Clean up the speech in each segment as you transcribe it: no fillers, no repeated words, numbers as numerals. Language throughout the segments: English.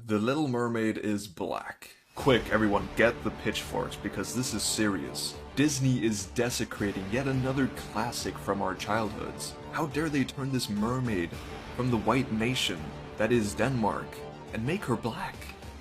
The Little Mermaid is black. Quick, everyone, get the pitchforks because this is serious. Disney is desecrating yet another classic from our childhoods. How dare they turn this mermaid from the white nation, that is Denmark, and make her black?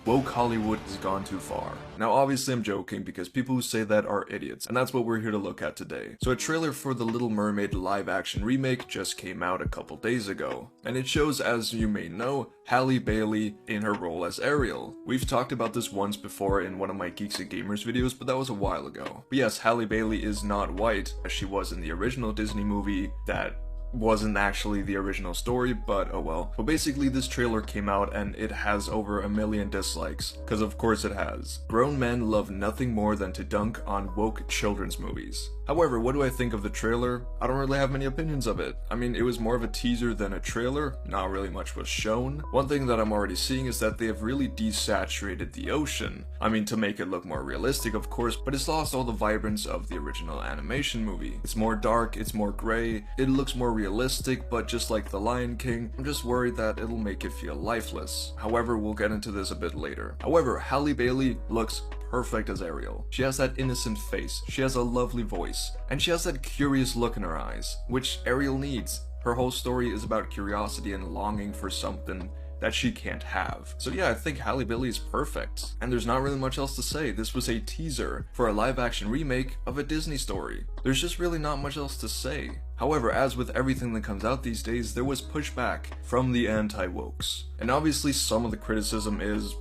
Woke Hollywood has gone too far. Now obviously I'm joking because people who say that are idiots, and that's what we're here to look at today. So a trailer for the Little Mermaid live action remake just came out a couple days ago, and it shows, as you may know, Halle Bailey in her role as Ariel. We've talked about this once before in one of my Geeks and Gamers videos, but that was a while ago. But yes, Halle Bailey is not white, as she was in the original Disney movie that wasn't actually the original story, but oh well. But basically this trailer came out and it has over 1 million dislikes, because of course it has. Grown men love nothing more than to dunk on woke children's movies. However, what do I think of the trailer? I don't really have many opinions of it. I mean, it was more of a teaser than a trailer, not really much was shown. One thing that I'm already seeing is that they have really desaturated the ocean. I mean, to make it look more realistic of course, but it's lost all the vibrance of the original animation movie. It's more dark, it's more gray, it looks more realistic, but just like The Lion King, I'm just worried that it'll make it feel lifeless. However, we'll get into this a bit later. However, Halle Bailey looks perfect as Ariel. She has that innocent face, she has a lovely voice, and she has that curious look in her eyes, which Ariel needs. Her whole story is about curiosity and longing for something that she can't have. So yeah, I think Halle Bailey is perfect. And there's not really much else to say. This was a teaser for a live action remake of a Disney story. There's just really not much else to say. However, as with everything that comes out these days, there was pushback from the anti-wokes. And obviously some of the criticism is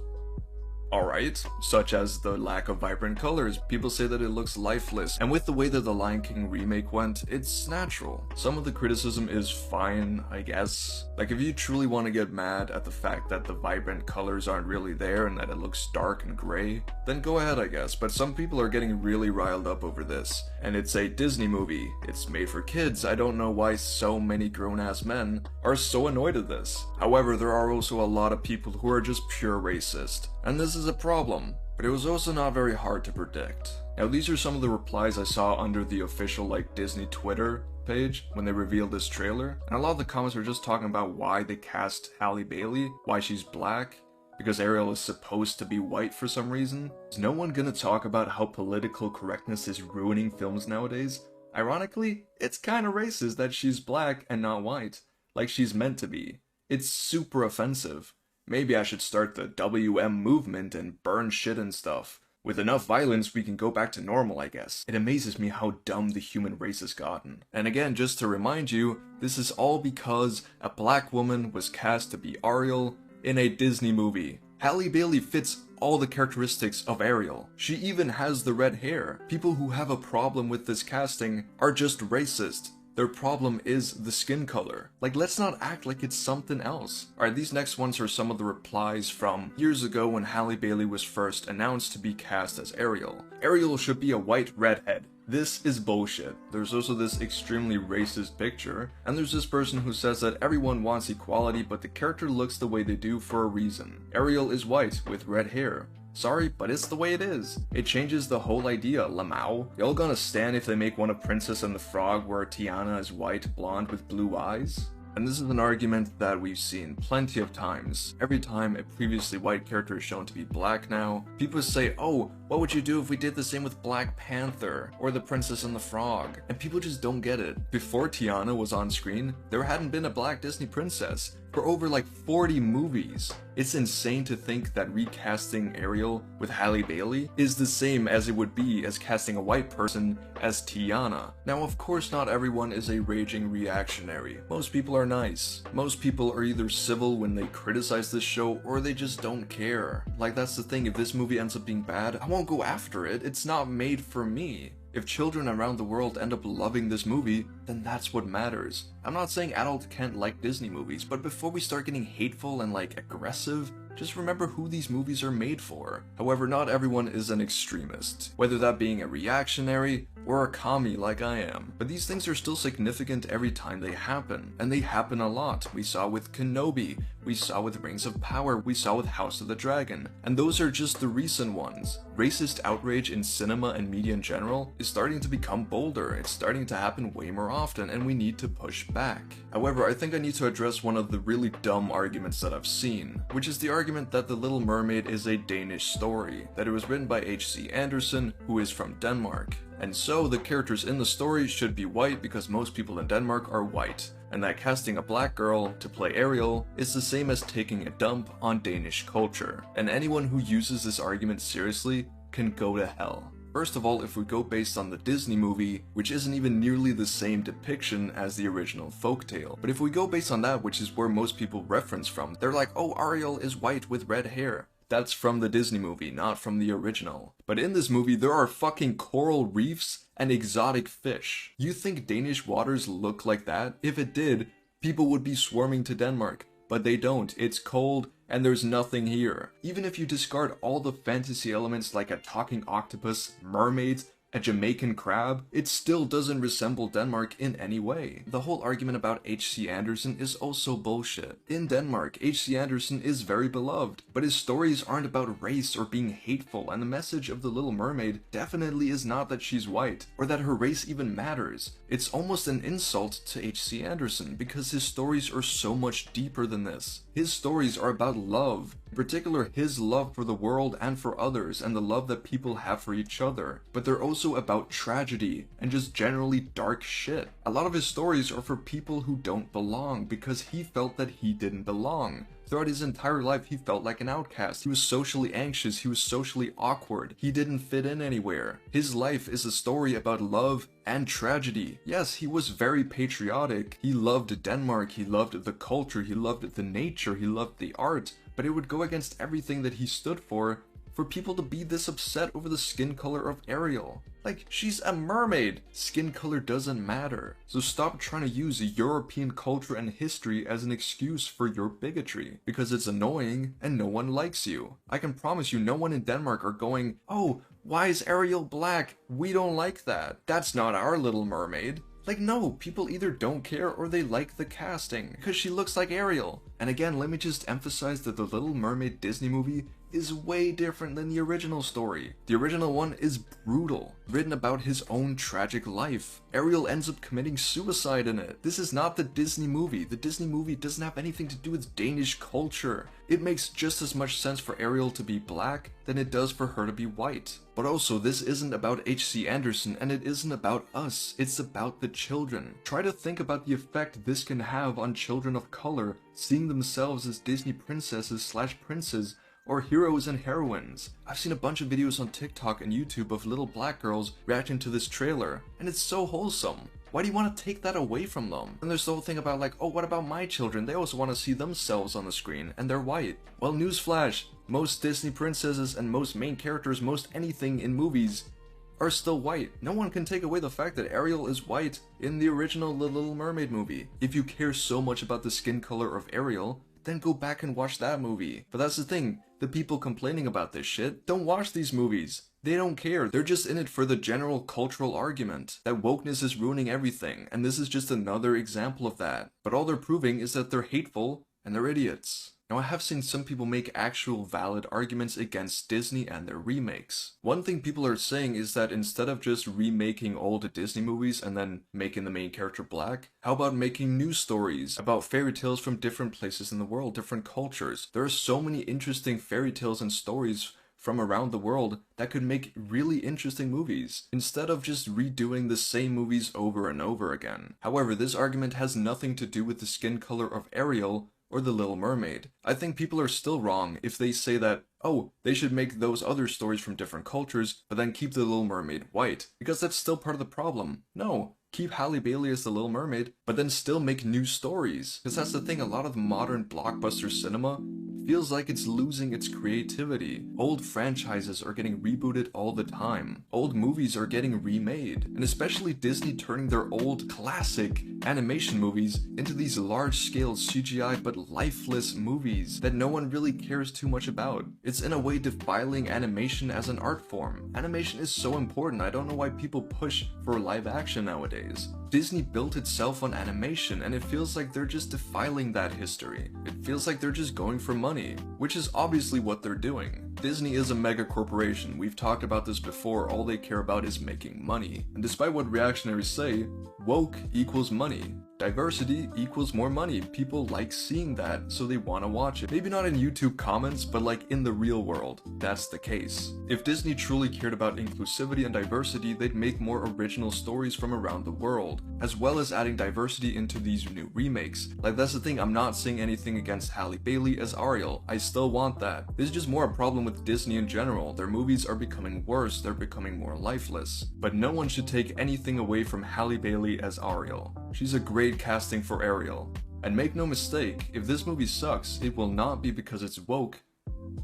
alright, such as the lack of vibrant colors. People say that it looks lifeless, and with the way that the Lion King remake went, it's natural. Some of the criticism is fine, I guess. Like, if you truly want to get mad at the fact that the vibrant colors aren't really there and that it looks dark and gray, then go ahead, I guess. But some people are getting really riled up over this, and it's a Disney movie. It's made for kids. I don't know why so many grown-ass men are so annoyed at this. However, there are also a lot of people who are just pure racist, and this is a problem, but it was also not very hard to predict. Now these are some of the replies I saw under the official Disney Twitter page when they revealed this trailer, and a lot of the comments were just talking about why they cast Halle Bailey, why she's black, because Ariel is supposed to be white for some reason. Is no one gonna talk about how political correctness is ruining films nowadays? Ironically, it's kinda racist that she's black and not white, like she's meant to be. It's super offensive. Maybe I should start the WM movement and burn shit and stuff. With enough violence, we can go back to normal, I guess. It amazes me how dumb the human race has gotten. And again, just to remind you, this is all because a black woman was cast to be Ariel in a Disney movie. Halle Bailey fits all the characteristics of Ariel. She even has the red hair. People who have a problem with this casting are just racist. Their problem is the skin color. Let's not act like it's something else. Alright, these next ones are some of the replies from years ago when Halle Bailey was first announced to be cast as Ariel. Ariel should be a white redhead. This is bullshit. There's also this extremely racist picture, and there's this person who says that everyone wants equality, but the character looks the way they do for a reason. Ariel is white with red hair. Sorry, but it's the way it is. It changes the whole idea, Lamau. Y'all gonna stand if they make one of Princess and the Frog where Tiana is white, blonde with blue eyes? And this is an argument that we've seen plenty of times. Every time a previously white character is shown to be black now, people say, oh, what would you do if we did the same with Black Panther or the Princess and the Frog? And people just don't get it. Before Tiana was on screen, there hadn't been a black Disney princess for over 40 movies. It's insane to think that recasting Ariel with Halle Bailey is the same as it would be as casting a white person as Tiana. Now of course not everyone is a raging reactionary. Most people are nice. Most people are either civil when they criticize this show or they just don't care. That's the thing, if this movie ends up being bad, I won't go after it. It's not made for me. If children around the world end up loving this movie, then that's what matters. I'm not saying adults can't like Disney movies, but before we start getting hateful and aggressive, just remember who these movies are made for. However, not everyone is an extremist, whether that being a reactionary or a commie like I am. But these things are still significant every time they happen, and they happen a lot. We saw with Kenobi, we saw with Rings of Power, we saw with House of the Dragon, and those are just the recent ones. Racist outrage in cinema and media in general is starting to become bolder. It's starting to happen way more often. often and we need to push back. However, I think I need to address one of the really dumb arguments that I've seen, which is the argument that The Little Mermaid is a Danish story, that it was written by H.C. Andersen, who is from Denmark. And so the characters in the story should be white because most people in Denmark are white, and that casting a black girl to play Ariel is the same as taking a dump on Danish culture. And anyone who uses this argument seriously can go to hell. First of all, if we go based on the Disney movie, which isn't even nearly the same depiction as the original folktale, but if we go based on that, which is where most people reference from, they're like, oh, Ariel is white with red hair. That's from the Disney movie, not from the original. But in this movie, there are fucking coral reefs and exotic fish. You think Danish waters look like that? If it did, people would be swarming to Denmark. But they don't. It's cold, and there's nothing here. Even if you discard all the fantasy elements like a talking octopus, mermaids, a Jamaican crab, it still doesn't resemble Denmark in any way. The whole argument about H.C. Andersen is also bullshit. In Denmark, H.C. Andersen is very beloved, but his stories aren't about race or being hateful, and the message of The Little Mermaid definitely is not that she's white, or that her race even matters. It's almost an insult to H.C. Andersen, because his stories are so much deeper than this. His stories are about love, in particular his love for the world and for others, and the love that people have for each other. But they're also about tragedy, and just generally dark shit. A lot of his stories are for people who don't belong, because he felt that he didn't belong. Throughout his entire life, he felt like an outcast. He was socially anxious, he was socially awkward, he didn't fit in anywhere. His life is a story about love and tragedy. Yes, he was very patriotic. He loved Denmark, he loved the culture, he loved the nature, he loved the art, but it would go against everything that he stood for people to be this upset over the skin color of Ariel. Like, she's a mermaid! Skin color doesn't matter. So stop trying to use European culture and history as an excuse for your bigotry, because it's annoying and no one likes you. I can promise you no one in Denmark are going, oh, why is Ariel black? We don't like that. That's not our Little Mermaid. Like, no, people either don't care or they like the casting, because she looks like Ariel. And again, let me just emphasize that the Little Mermaid Disney movie is way different than the original story. The original one is brutal, written about his own tragic life. Ariel ends up committing suicide in it. This is not the Disney movie. The Disney movie doesn't have anything to do with Danish culture. It makes just as much sense for Ariel to be black than it does for her to be white. But also, this isn't about H.C. Andersen, and it isn't about us. It's about the children. Try to think about the effect this can have on children of color, seeing themselves as Disney princesses / princes, or heroes and heroines. I've seen a bunch of videos on TikTok and YouTube of little black girls reacting to this trailer, and it's so wholesome. Why do you want to take that away from them? And there's the whole thing about like, oh, what about my children? They also want to see themselves on the screen, and they're white. Well, newsflash, most Disney princesses and most main characters, most anything in movies are still white. No one can take away the fact that Ariel is white in the original The Little Mermaid movie. If you care so much about the skin color of Ariel, then go back and watch that movie. But that's the thing, the people complaining about this shit don't watch these movies. They don't care. They're just in it for the general cultural argument that wokeness is ruining everything, and this is just another example of that. But all they're proving is that they're hateful and they're idiots. Now, I have seen some people make actual valid arguments against Disney and their remakes. One thing people are saying is that instead of just remaking old Disney movies and then making the main character black, how about making new stories about fairy tales from different places in the world, different cultures? There are so many interesting fairy tales and stories from around the world that could make really interesting movies, instead of just redoing the same movies over and over again. However, this argument has nothing to do with the skin color of Ariel or The Little Mermaid. I think people are still wrong if they say that, oh, they should make those other stories from different cultures, but then keep The Little Mermaid white, because that's still part of the problem. No, keep Halle Bailey as The Little Mermaid, but then still make new stories. Because that's the thing, a lot of modern blockbuster cinema feels like it's losing its creativity. Old franchises are getting rebooted all the time. Old movies are getting remade. And especially Disney turning their old classic animation movies into these large-scale CGI but lifeless movies that no one really cares too much about. It's in a way defiling animation as an art form. Animation is so important, I don't know why people push for live action nowadays. Disney built itself on animation, and it feels like they're just defiling that history. It feels like they're just going for money, which is obviously what they're doing. Disney is a mega corporation. We've talked about this before. All they care about is making money. And despite what reactionaries say, woke equals money. Diversity equals more money. People like seeing that, so they want to watch it. Maybe not in YouTube comments, but like in the real world, that's the case. If Disney truly cared about inclusivity and diversity, they'd make more original stories from around the world, as well as adding diversity into these new remakes. Like, that's the thing, I'm not saying anything against Halle Bailey as Ariel. I still want that. This is just more a problem with Disney in general. Their movies are becoming worse, they're becoming more lifeless. But no one should take anything away from Halle Bailey as Ariel. She's a great casting for Ariel. And make no mistake, if this movie sucks, it will not be because it's woke.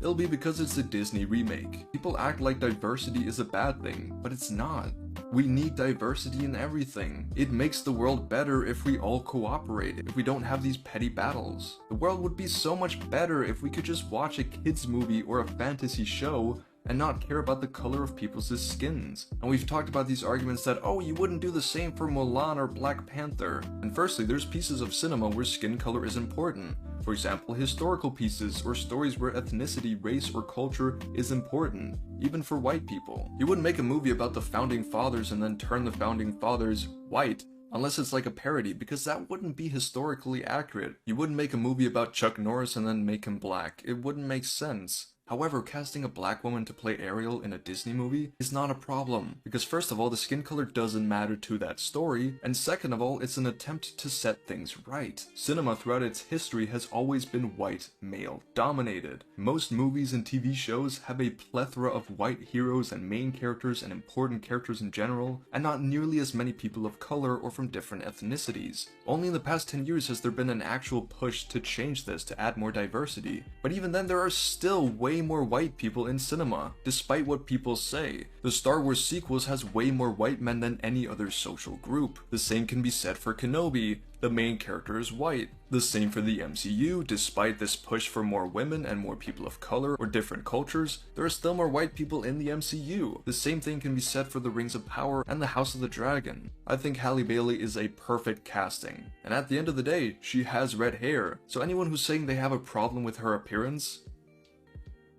It'll be because it's a Disney remake. People act like diversity is a bad thing, but it's not. We need diversity in everything. It makes the world better if we all cooperate, if we don't have these petty battles. The world would be so much better if we could just watch a kids movie or a fantasy show and not care about the color of people's skins. And we've talked about these arguments that, oh, you wouldn't do the same for Mulan or Black Panther. And firstly, there's pieces of cinema where skin color is important. For example, historical pieces or stories where ethnicity, race, or culture is important, even for white people. You wouldn't make a movie about the founding fathers and then turn the founding fathers white, unless it's like a parody, because that wouldn't be historically accurate. You wouldn't make a movie about Chuck Norris and then make him black. It wouldn't make sense. However, casting a black woman to play Ariel in a Disney movie is not a problem, because first of all, the skin color doesn't matter to that story, and second of all, it's an attempt to set things right. Cinema throughout its history has always been white, male dominated. Most movies and TV shows have a plethora of white heroes and main characters and important characters in general, and not nearly as many people of color or from different ethnicities. Only in the past 10 years has there been an actual push to change this, to add more diversity. But even then, there are still way more white people in cinema, despite what people say. The Star Wars sequels has way more white men than any other social group. The same can be said for Kenobi. The main character is white. The same for the MCU. Despite this push for more women and more people of color or different cultures, there are still more white people in the MCU. The same thing can be said for the Rings of Power and the House of the Dragon. I think Halle Bailey is a perfect casting. And at the end of the day, she has red hair. So anyone who's saying they have a problem with her appearance,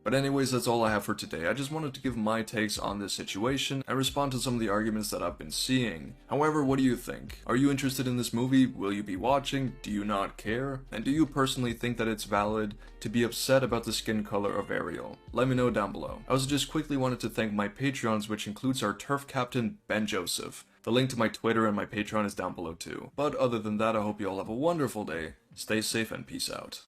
but anyways, that's all I have for today. I just wanted to give my takes on this situation and respond to some of the arguments that I've been seeing. However, what do you think? Are you interested in this movie? Will you be watching? Do you not care? And do you personally think that it's valid to be upset about the skin color of Ariel? Let me know down below. I also just quickly wanted to thank my Patreons, which includes our turf captain, Ben Joseph. The link to my Twitter and my Patreon is down below too. But other than that, I hope you all have a wonderful day. Stay safe and peace out.